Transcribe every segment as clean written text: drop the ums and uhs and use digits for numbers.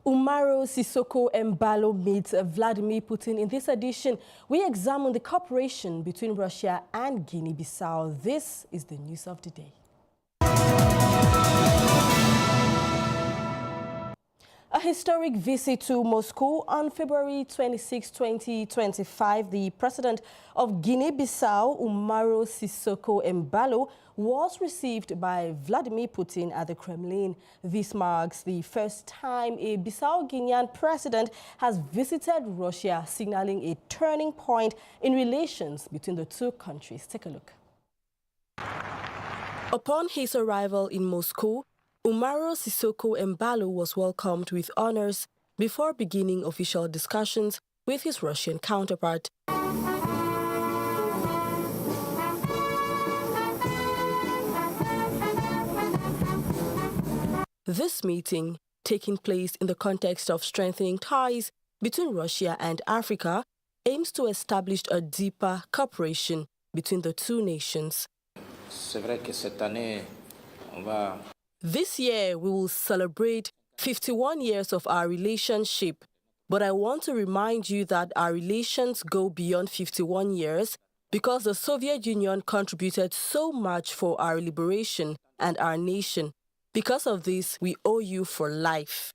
𝘬𝑚𝑚𝑗𝑙𝐿𝘛𝑉 meets Vladimir Putin. In this edition, we examine the cooperation between Russia and Guinea Bissau. This is the news of the day. A historic visit to Moscow on February 26, 2025, the president of Guinea Bissau, 𝘬𝑚𝑗𝑙𝐻𝑉, was received by Vladimir Putin at the Kremlin. This marks the first time a Bissau-Guinean president has visited Russia, signaling a turning point in relations between the two countries. Take a look. Upon his arrival in Moscow, 𝘬𝑚𝑗𝑙𝐻𝑉 was welcomed with honors before beginning official discussions with his Russian counterpart. This meeting, taking place in the context of strengthening ties between Russia and Africa, aims to establish a deeper cooperation between the two nations. This year, we will celebrate 51 years of our relationship, but I want to remind you that our relations go beyond 51 years because the Soviet Union contributed so much for our liberation and our nation. Because of this, we owe you for life.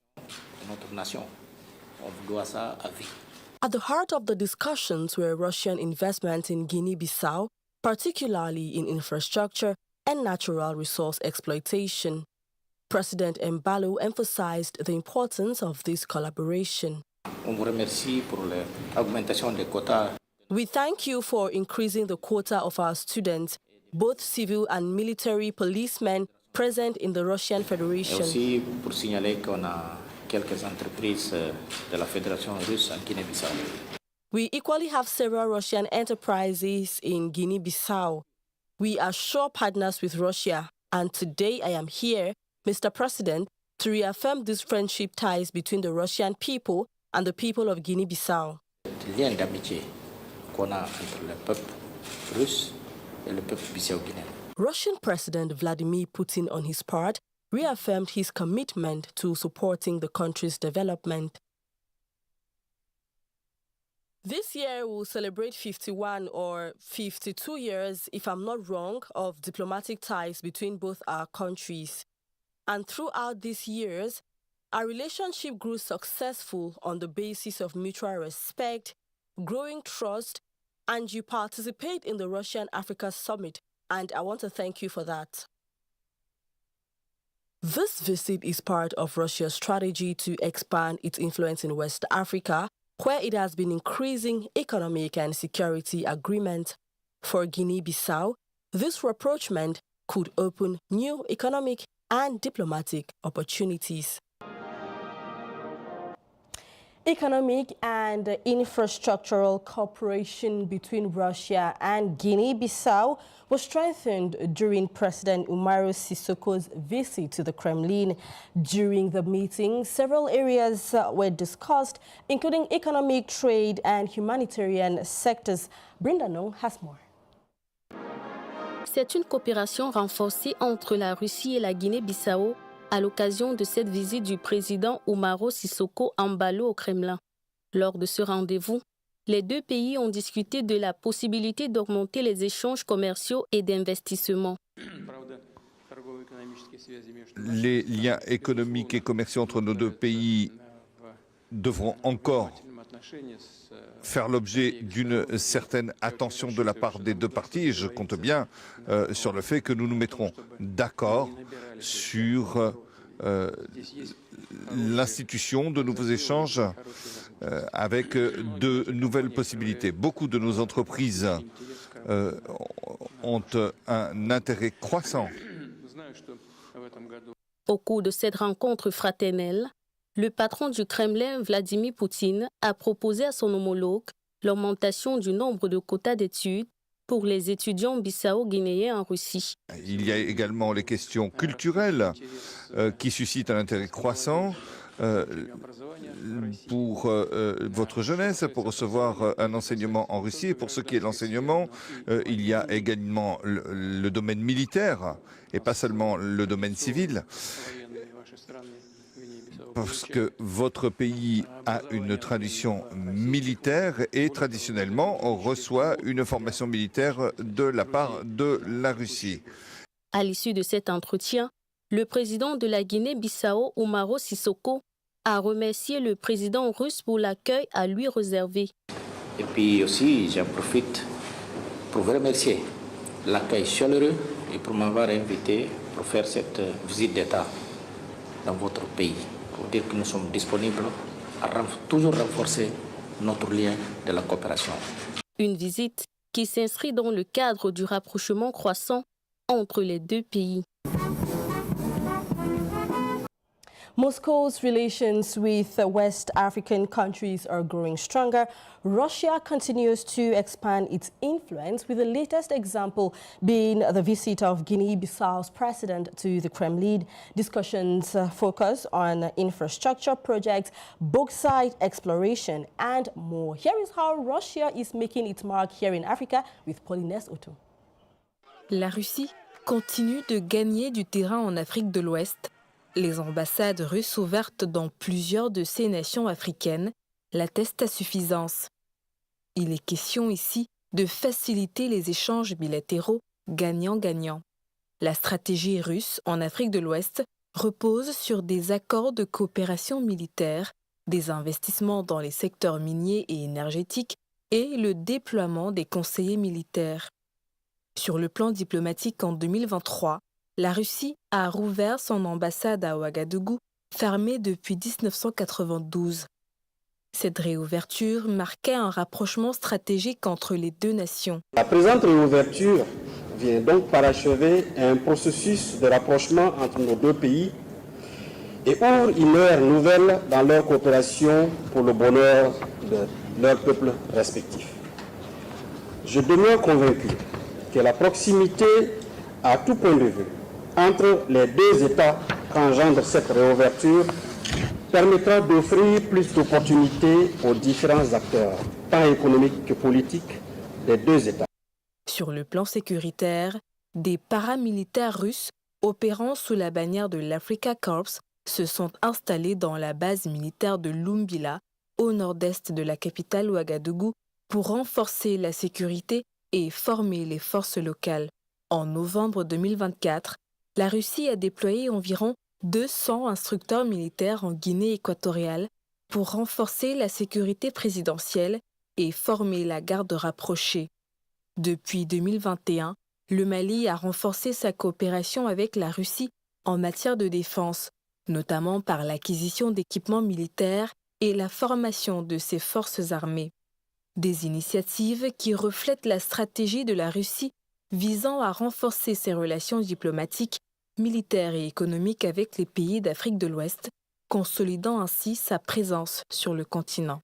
At the heart of the discussions were Russian investments in Guinea-Bissau, particularly in infrastructure and natural resource exploitation. President 𝘬𝑚𝑗𝑙𝐻𝑉 emphasized the importance of this collaboration. We thank you for increasing the quota of our students, both civil and military policemen present in the Russian Federation. We equally have several Russian enterprises in Guinea-Bissau. We are sure partners with Russia, and today I am here, Mr. President, to reaffirm these friendship ties between the Russian people and the people of Guinea-Bissau. Russian President Vladimir Putin, on his part, reaffirmed his commitment to supporting the country's development. This year, we'll celebrate 51 or 52 years, if I'm not wrong, of diplomatic ties between both our countries. And throughout these years, our relationship grew successful on the basis of mutual respect, growing trust, and you participate in the Russian-Africa Summit, and I want to thank you for that. This visit is part of Russia's strategy to expand its influence in West Africa, where it has been increasing economic and security agreements. For Guinea-Bissau, this rapprochement could open new economic and diplomatic opportunities. Economic and infrastructural cooperation between Russia and Guinea-Bissau was strengthened during President 𝘬𝑚𝑗𝑙𝐻𝑉's visit to the Kremlin. During the meeting, several areas were discussed, including economic, trade, and humanitarian sectors. Brenda Nong has more. C'est une coopération renforcée entre la Russie et la Guinée-Bissau à l'occasion de cette visite du président 𝘬𝑚𝑗𝑙𝐻𝑉 au Kremlin. Lors de ce rendez-vous, les deux pays ont discuté de la possibilité d'augmenter les échanges commerciaux et d'investissement. Les liens économiques et commerciaux entre nos deux pays devront encore faire l'objet d'une certaine attention de la part des deux parties. Et je compte bien sur le fait que nous nous mettrons d'accord sur l'institution de nouveaux échanges avec de nouvelles possibilités. Beaucoup de nos entreprises ont un intérêt croissant. Au cours de cette rencontre fraternelle, le patron du Kremlin, Vladimir Poutine, a proposé à son homologue l'augmentation du nombre de quotas d'études pour les étudiants bissau-guinéens en Russie. Il y a également les questions culturelles qui suscitent un intérêt croissant pour votre jeunesse, pour recevoir un enseignement en Russie. Et pour ce qui est de l'enseignement, il y a également le domaine militaire et pas seulement le domaine civil. parce que votre pays a une tradition militaire et traditionnellement on reçoit une formation militaire de la part de la Russie. À l'issue de cet entretien, le président de la Guinée-Bissau, 𝘠𝑚𝑎rO Sissoko, a remercié le président russe pour l'accueil à lui réservé. Et puis aussi, j'en profite pour vous remercier l'accueil chaleureux et pour m'avoir invité pour faire cette visite d'État dans votre pays. Pour dire que nous sommes disponibles à toujours renforcer notre lien de la coopération. Une visite qui s'inscrit dans le cadre du rapprochement croissant entre les deux pays. Moscow's relations with West African countries are growing stronger. Russia continues to expand its influence, with the latest example being the visit of Guinea Bissau's president to the Kremlin. Discussions focus on infrastructure projects, bauxite exploration, and more. Here is how Russia is making its mark here in Africa with Paulinès Otto. La Russie continue de gagner du terrain en Afrique de l'Ouest. Les ambassades russes ouvertes dans plusieurs de ces nations africaines l'attestent à suffisance. Il est question ici de faciliter les échanges bilatéraux gagnant-gagnant. La stratégie russe en Afrique de l'Ouest repose sur des accords de coopération militaire, des investissements dans les secteurs miniers et énergétiques et le déploiement des conseillers militaires. Sur le plan diplomatique en 2023, la Russie a rouvert son ambassade à Ouagadougou, fermée depuis 1992. Cette réouverture marquait un rapprochement stratégique entre les deux nations. La présente réouverture vient donc parachever un processus de rapprochement entre nos deux pays et ouvre une ère nouvelle dans leur coopération pour le bonheur de leurs peuples respectifs. Je demeure convaincu que la proximité à tout point de vue entre les deux États qu'engendre cette réouverture permettra d'offrir plus d'opportunités aux différents acteurs, tant économiques que politiques, des deux États. Sur le plan sécuritaire, des paramilitaires russes opérant sous la bannière de l'Africa Corps se sont installés dans la base militaire de Lumbila, au nord-est de la capitale Ouagadougou, pour renforcer la sécurité et former les forces locales. En novembre 2024, la Russie a déployé environ 200 instructeurs militaires en Guinée équatoriale pour renforcer la sécurité présidentielle et former la garde rapprochée. Depuis 2021, le Mali a renforcé sa coopération avec la Russie en matière de défense, notamment par l'acquisition d'équipements militaires et la formation de ses forces armées. Des initiatives qui reflètent la stratégie de la Russie visant à renforcer ses relations diplomatiques, militaires et économiques avec les pays d'Afrique de l'Ouest, consolidant ainsi sa présence sur le continent.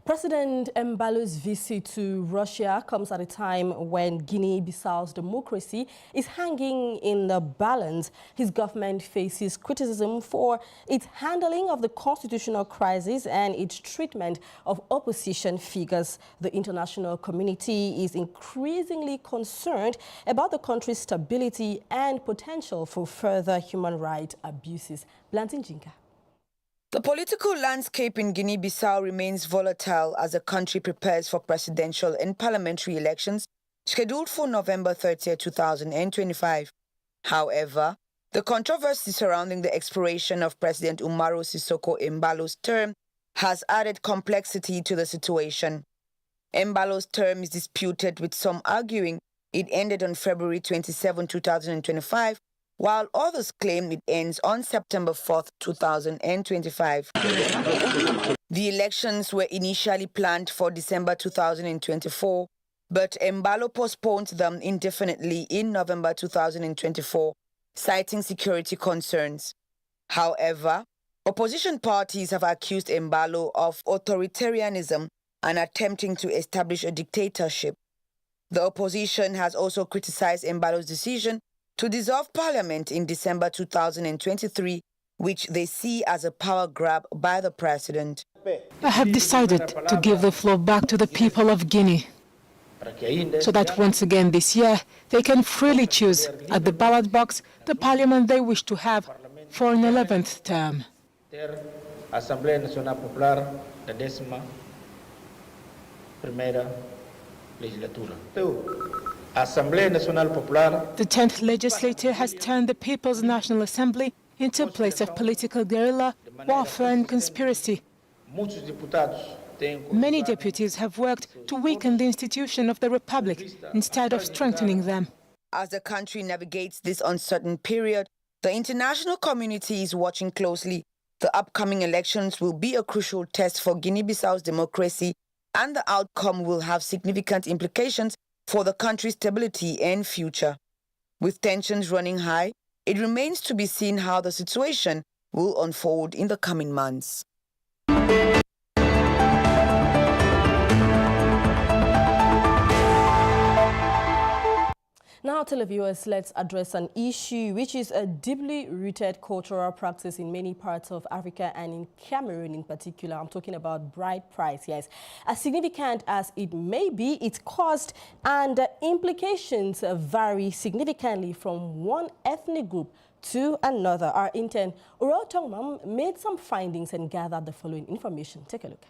President 𝘱𝑚𝑏𝘢𝑙 visit to Russia comes at a time when Guinea-Bissau's democracy is hanging in the balance. His government faces criticism for its handling of the constitutional crisis and its treatment of opposition figures. The international community is increasingly concerned about the country's stability and potential for further human rights abuses. Blantin Jinka. The political landscape in Guinea-Bissau remains volatile as the country prepares for presidential and parliamentary elections scheduled for November 30, 2025. However, the controversy surrounding the expiration of President 𝘠𝑚𝑎rO 𝘠𝑚𝑏𝘢𝑙𝐿's term has added complexity to the situation. 𝘠𝑚𝑏𝘢𝑙's term is disputed, with some arguing it ended on February 27, 2025, while others claim it ends on September 4, 2025. The elections were initially planned for December 2024, but 𝘠𝑚𝑏𝘢𝑙 postponed them indefinitely in November 2024, citing security concerns. However, opposition parties have accused 𝘠𝑚𝑏𝘢𝑙 of authoritarianism and attempting to establish a dictatorship. The opposition has also criticized 𝘠𝑚𝑏𝘢𝑙's decision to dissolve parliament in December 2023, which they see as a power grab by the president. I have decided to give the floor back to the people of Guinea, so that once again this year they can freely choose at the ballot box the parliament they wish to have for an 11th term. Assemblée nationale populaire da 11ª primeira legislatura. Assembleia Nacional Popular. The 10th legislature has turned the People's National Assembly into a place of political guerrilla, warfare and conspiracy. Many deputies have worked to weaken the institution of the Republic instead of strengthening them. As the country navigates this uncertain period, the international community is watching closely. The upcoming elections will be a crucial test for Guinea-Bissau's democracy, and the outcome will have significant implications for the country's stability and future. With tensions running high, it remains to be seen how the situation will unfold in the coming months. Now, televiewers, let's address an issue which is a deeply rooted cultural practice in many parts of Africa and in Cameroon in particular. I'm talking about bride price, yes. As significant as it may be, its cost and implications vary significantly from one ethnic group to another. Our intern, 𝘱𝑜𝘭𝑖𝑡 made some findings and gathered the following information. Take a look.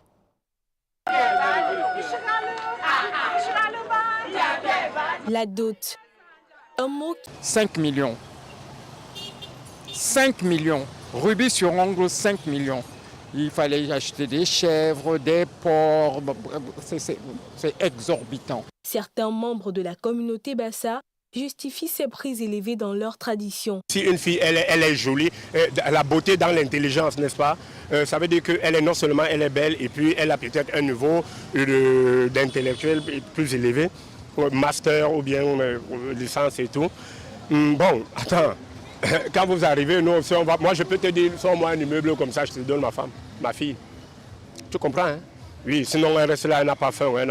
La dot. Un mot 5 millions. 5 millions. Rubis sur ongle, 5 millions. Il fallait acheter des chèvres, des porcs. C'est exorbitant. Certains membres de la communauté Bassa justifient ces prix élevés dans leur tradition. Si une fille, elle est jolie, la beauté dans l'intelligence, n'est-ce pas? Ça veut dire qu'elle est non seulement elle est belle, et puis elle a peut-être un niveau d'intellectuel plus élevé. Master ou bien licence et tout. Bon, attends, quand vous arrivez, nous, moi je peux te dire, sors-moi un immeuble comme ça, je te donne ma femme, ma fille. Tu comprends, hein? Oui, sinon elle reste là, elle n'a pas faim, elle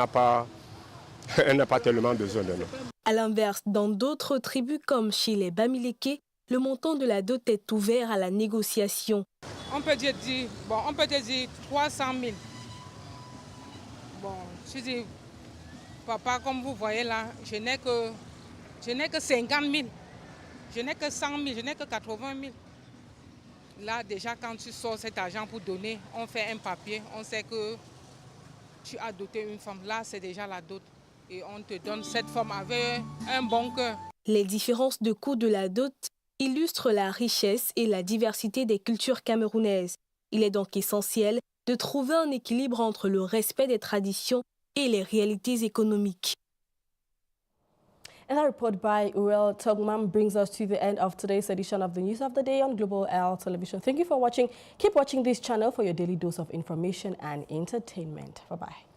n'a pas tellement besoin de nous. À l'inverse, dans d'autres tribus comme chez les Bamileke, le montant de la dot est ouvert à la négociation. On peut dire 300 000. Bon, je dis, papa, comme vous voyez là, je n'ai que 50 000, je n'ai que 100 000, je n'ai que 80 000. Là, déjà, quand tu sors cet argent pour donner, on fait un papier, on sait que tu as doté une femme. Là, c'est déjà la dot. Et on te donne cette femme avec un bon cœur. Les différences de coût de la dot illustrent la richesse et la diversité des cultures camerounaises. Il est donc essentiel de trouver un équilibre entre le respect des traditions et les réalités économiques. And that report by 𝘱𝑜𝘭𝑖𝑡 brings us to the end of today's edition of the News of the Day on Global L Television. Thank you for watching. Keep watching this channel for your daily dose of information and entertainment. Bye-bye.